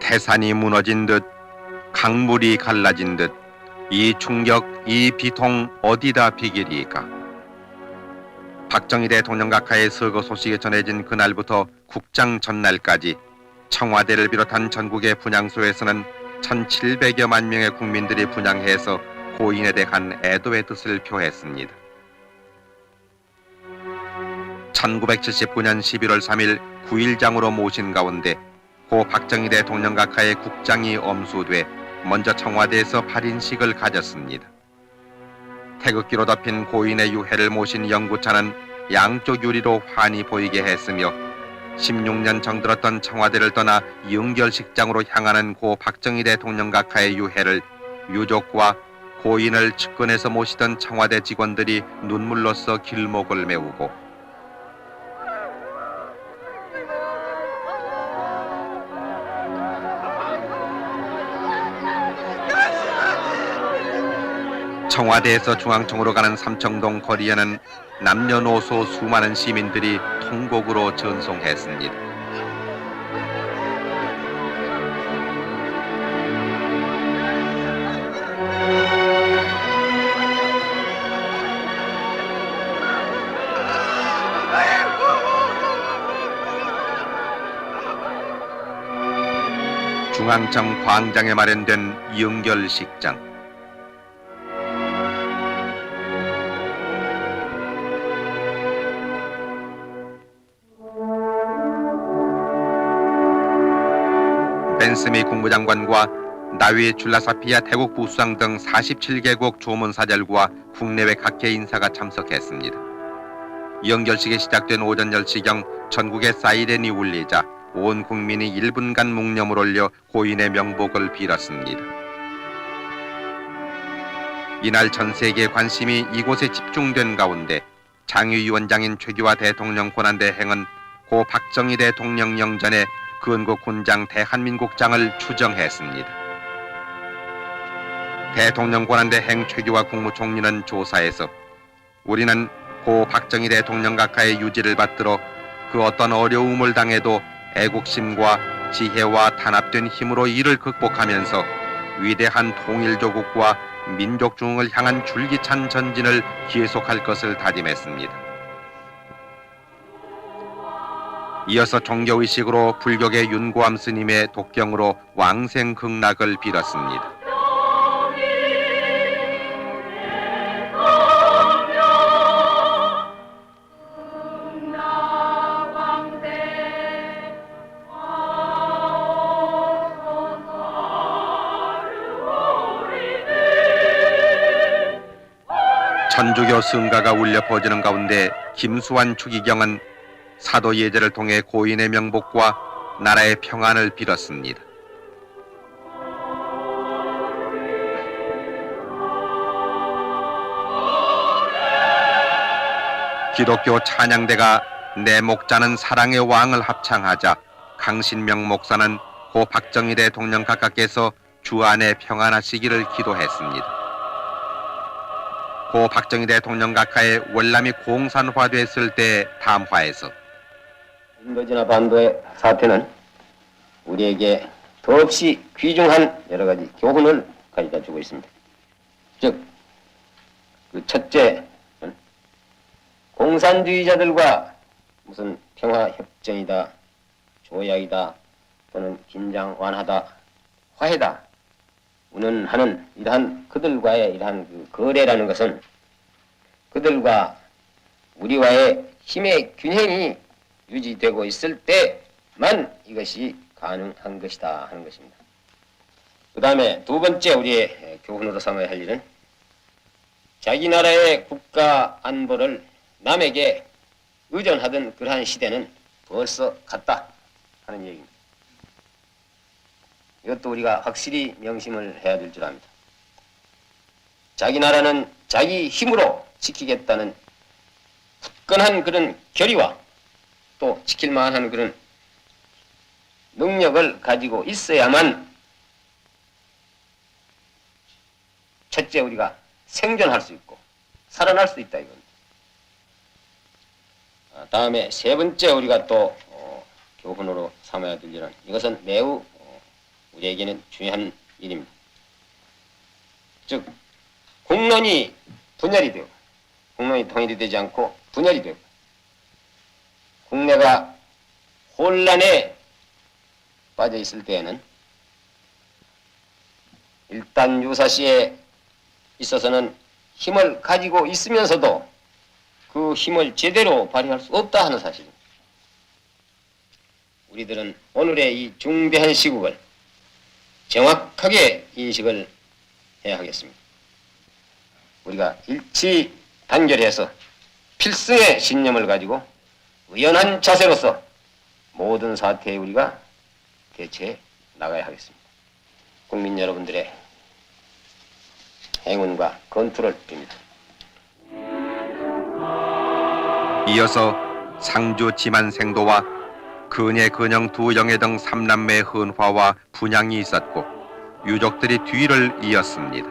태산이 무너진 듯 강물이 갈라진 듯 이 충격, 이 비통 어디다 비기리까. 박정희 대통령 각하의 서거 소식이 전해진 그날부터 국장 전날까지 청와대를 비롯한 전국의 분향소에서는 1700여만 명의 국민들이 분향해서 고인에 대한 애도의 뜻을 표했습니다. 1979년 11월 3일 9일장으로 모신 가운데 고 박정희 대통령 각하의 국장이 엄수돼 먼저 청와대에서 발인식을 가졌습니다. 태극기로 덮인 고인의 유해를 모신 영구차는 양쪽 유리로 환히 보이게 했으며 16년 정들었던 청와대를 떠나 영결식장으로 향하는 고 박정희 대통령 각하의 유해를 유족과 고인을 측근에서 모시던 청와대 직원들이 눈물로써 길목을 메우고 청와대에서 중앙청으로 가는 삼청동 거리에는 남녀노소 수많은 시민들이 통곡으로 전송했습니다. 중앙청 광장에 마련된 영결식장. 벤스미 국무장관과 나위 줄라사피아 태국 부수상 등 47개국 조문사절과 국내외 각계 인사가 참석했습니다. 영결식이 시작된 오전 10시경 전국에 사이렌이 울리자 온 국민이 1분간 묵념을 올려 고인의 명복을 빌었습니다. 이날 전 세계의 관심이 이곳에 집중된 가운데 장유위원장인 최규하 대통령 권한대행은 고 박정희 대통령 영전에 근국 군장 대한민국장을 추정했습니다. 대통령 권한대행 최규하 국무총리는 조사에서 우리는 고 박정희 대통령 각하의 유지를 받들어 그 어떤 어려움을 당해도 애국심과 지혜와 단합된 힘으로 이를 극복하면서 위대한 통일조국과 민족중흥을 향한 줄기찬 전진을 계속할 것을 다짐했습니다. 이어서 종교의식으로 불교계 윤고암 스님의 독경으로 왕생극락을 빌었습니다. 천주교 성가가 울려 퍼지는 가운데 김수환 추기경은 사도 예제를 통해 고인의 명복과 나라의 평안을 빌었습니다. 기독교 찬양대가 내 목자는 사랑의 왕을 합창하자 강신명 목사는 고 박정희 대통령 각하께서 주 안에 평안하시기를 기도했습니다. 고 박정희 대통령 각하의 월남이 공산화됐을 때 담화에서 인도지나 반도의 사태는 우리에게 더없이 귀중한 여러 가지 교훈을 가져다 주고 있습니다. 즉, 그 첫째는 공산주의자들과 무슨 평화협정이다, 조약이다, 또는 긴장 완화다, 화해다, 운운하는 이러한 그들과의 이러한 그 거래라는 것은 그들과 우리와의 힘의 균형이 유지되고 있을 때만 이것이 가능한 것이다 하는 것입니다. 그 다음에 두 번째 우리의 교훈으로 삼아야 할 일은 자기 나라의 국가 안보를 남에게 의존하던 그러한 시대는 벌써 갔다 하는 얘기입니다. 이것도 우리가 확실히 명심을 해야 될 줄 압니다. 자기 나라는 자기 힘으로 지키겠다는 굳건한 그런 결의와 또 지킬 만한 그런 능력을 가지고 있어야만 첫째 우리가 생존할 수 있고 살아날 수 있다 이겁니다. 다음에 세 번째 우리가 또 교훈으로 삼아야 될 일은 이것은 매우 우리에게는 중요한 일입니다. 즉 국론이 분열이 되고 국론이 통일이 되지 않고 분열이 되고 국내가 혼란에 빠져 있을 때에는 일단 유사시에 있어서는 힘을 가지고 있으면서도 그 힘을 제대로 발휘할 수 없다 하는 사실입니다. 우리들은 오늘의 이 중대한 시국을 정확하게 인식을 해야 하겠습니다. 우리가 일치 단결해서 필승의 신념을 가지고 의연한 자세로서 모든 사태에 우리가 대처해 나가야 하겠습니다. 국민 여러분들의 행운과 건투를 빕니다. 이어서 상주 지만생도와 근예 근영 두 영예 등 삼남매의 헌화와 분향이 있었고 유족들이 뒤를 이었습니다.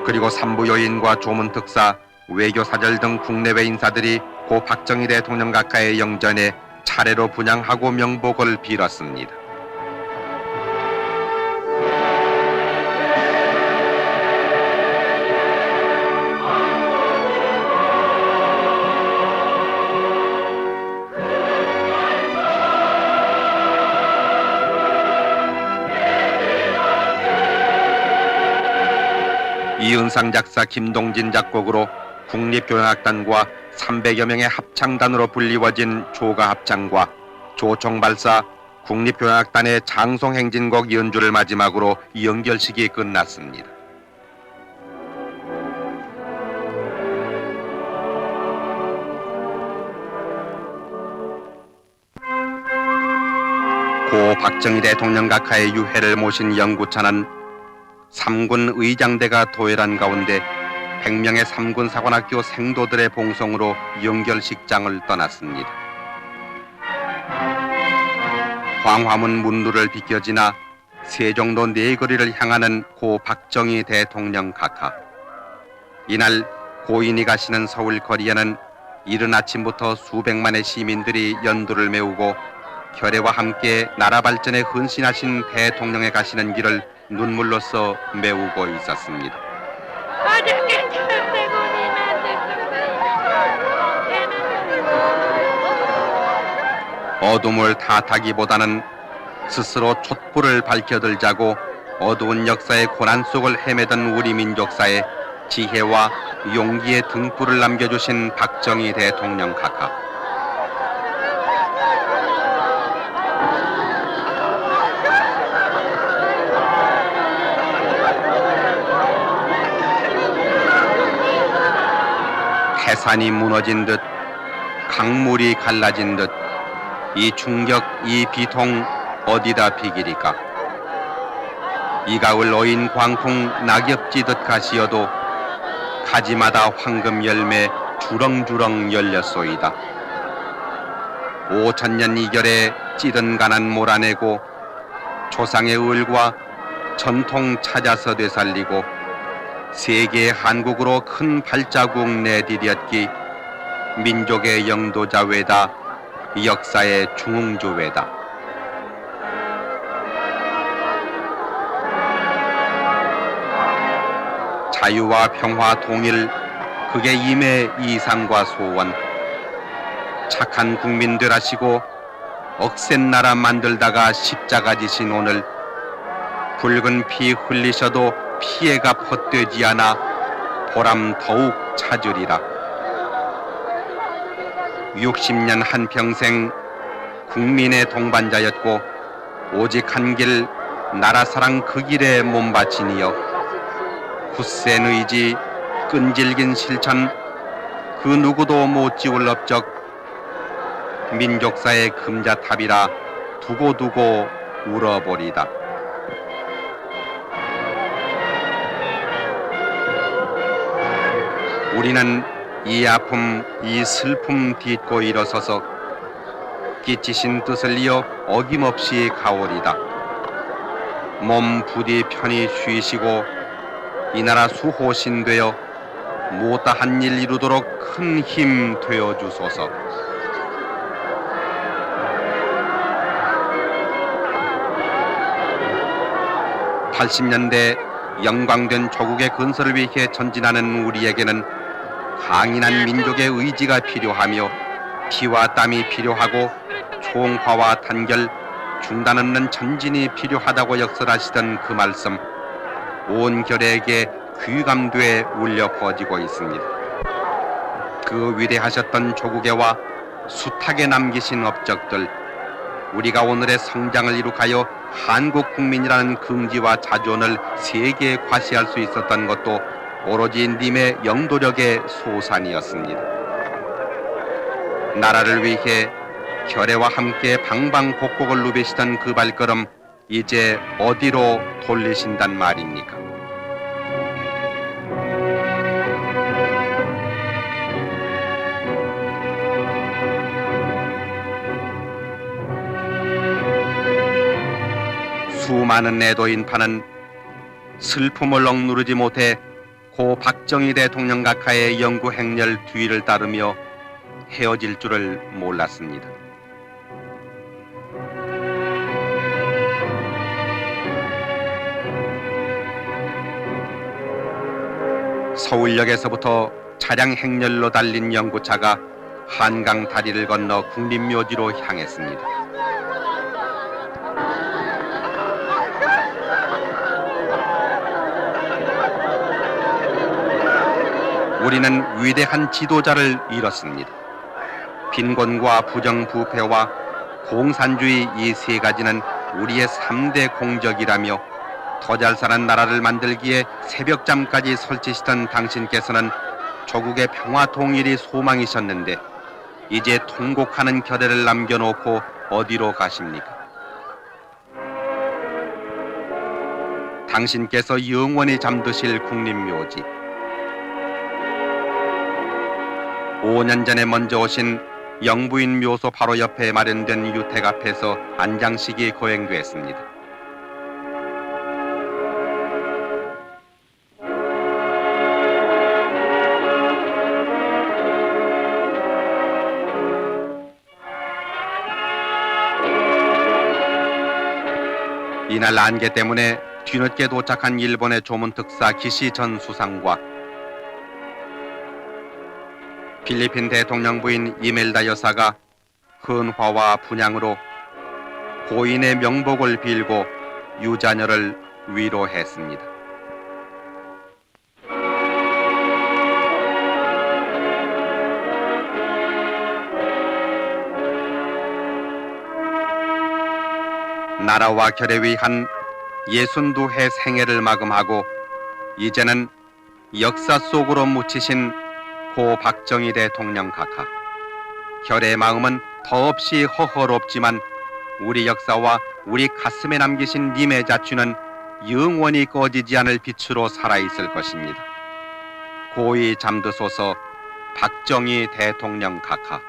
그리고 삼부요인과 조문특사, 외교사절 등 국내외 인사들이 고 박정희 대통령 각하의 영전에 차례로 분향하고 명복을 빌었습니다. 이은상 작사 김동진 작곡으로 국립교향악단과 300여 명의 합창단으로 불리워진 조가합창과 조총발사 국립교향악단의 장송행진곡 연주를 마지막으로 연결식이 끝났습니다. 고 박정희 대통령 각하의 유해를 모신 영구차는 3군 의장대가 도열한 가운데 100명의 3군 사관학교 생도들의 봉송으로 연결식장을 떠났습니다. 광화문 문루를 비껴지나 세종로 내거리를 향하는 고 박정희 대통령 각하. 이날 고인이 가시는 서울 거리에는 이른 아침부터 수백만의 시민들이 연두를 메우고 결의와 함께 나라 발전에 헌신하신 대통령의 가시는 길을 눈물로써 메우고 있었습니다. 어둠을 탓하기보다는 스스로 촛불을 밝혀들자고 어두운 역사의 고난 속을 헤매던 우리 민족사에 지혜와 용기의 등불을 남겨주신 박정희 대통령 각하. 태산이 무너진 듯 강물이 갈라진 듯 이 충격, 이 비통 어디다 비기리까. 이 가을 어인 광풍 낙엽지듯 가시어도 가지마다 황금 열매 주렁주렁 열렸소이다. 5000년 이결에 찌든 가난 몰아내고 조상의 을과 전통 찾아서 되살리고 세계의 한국으로 큰 발자국 내디뎠기 민족의 영도자 외다 역사의 중흥주 외다. 자유와 평화 통일 그게 임의 이상과 소원. 착한 국민들 하시고 억센 나라 만들다가 십자가 지신 오늘 붉은 피 흘리셔도 피해가 헛되지 않아 보람 더욱 찾으리라. 60년 한평생 국민의 동반자였고 오직 한 길 나라사랑 그 길에 몸바치니여 굳센 의지 끈질긴 실천 그 누구도 못 지울 업적 민족사의 금자탑이라 두고두고 울어버리다. 우리는 이 아픔, 이 슬픔 딛고 일어서서 끼치신 뜻을 이어 어김없이 가오리다. 몸 부디 편히 쉬시고 이 나라 수호신 되어 못다한 일 이루도록 큰 힘 되어 주소서. 80년대 영광된 조국의 건설을 위해 전진하는 우리에게는 강인한 민족의 의지가 필요하며 피와 땀이 필요하고 총화와 단결, 중단 없는 전진이 필요하다고 역설하시던 그 말씀, 온 결에게 귀감돼 울려 퍼지고 있습니다. 그 위대하셨던 조국애와 숱하게 남기신 업적들, 우리가 오늘의 성장을 이룩하여 한국 국민이라는 긍지와 자존을 세계에 과시할 수 있었던 것도 오로지 님의 영도력의 소산이었습니다. 나라를 위해 결애와 함께 방방곡곡을 누비시던 그 발걸음, 이제 어디로 돌리신단 말입니까? 수많은 애도 인파는 슬픔을 억누르지 못해 고 박정희 대통령 각하의 영구 행렬 뒤를 따르며 헤어질 줄을 몰랐습니다. 서울역에서부터 차량 행렬로 달린 연구차가 한강 다리를 건너 국립묘지로 향했습니다. 우리는 위대한 지도자를 잃었습니다. 빈곤과 부정부패와 공산주의 이 세 가지는 우리의 3대 공적이라며 더 잘 사는 나라를 만들기에 새벽잠까지 설치시던 당신께서는 조국의 평화 통일이 소망이셨는데 이제 통곡하는 결애를 남겨놓고 어디로 가십니까? 당신께서 영원히 잠드실 국립묘지, 5년 전에 먼저 오신 영부인 묘소 바로 옆에 마련된 유택 앞에서 안장식이 거행됐습니다. 이날 안개 때문에 뒤늦게 도착한 일본의 조문특사 기시 전 수상과 필리핀 대통령 부인 이멜다 여사가 헌화와 분향으로 고인의 명복을 빌고 유자녀를 위로했습니다. 나라와 결에 위한 62해 생애를 마감하고 이제는 역사 속으로 묻히신 고 박정희 대통령 각하, 결의 마음은 더없이 허허롭지만 우리 역사와 우리 가슴에 남기신 님의 자취는 영원히 꺼지지 않을 빛으로 살아있을 것입니다. 고이 잠드소서 박정희 대통령 각하.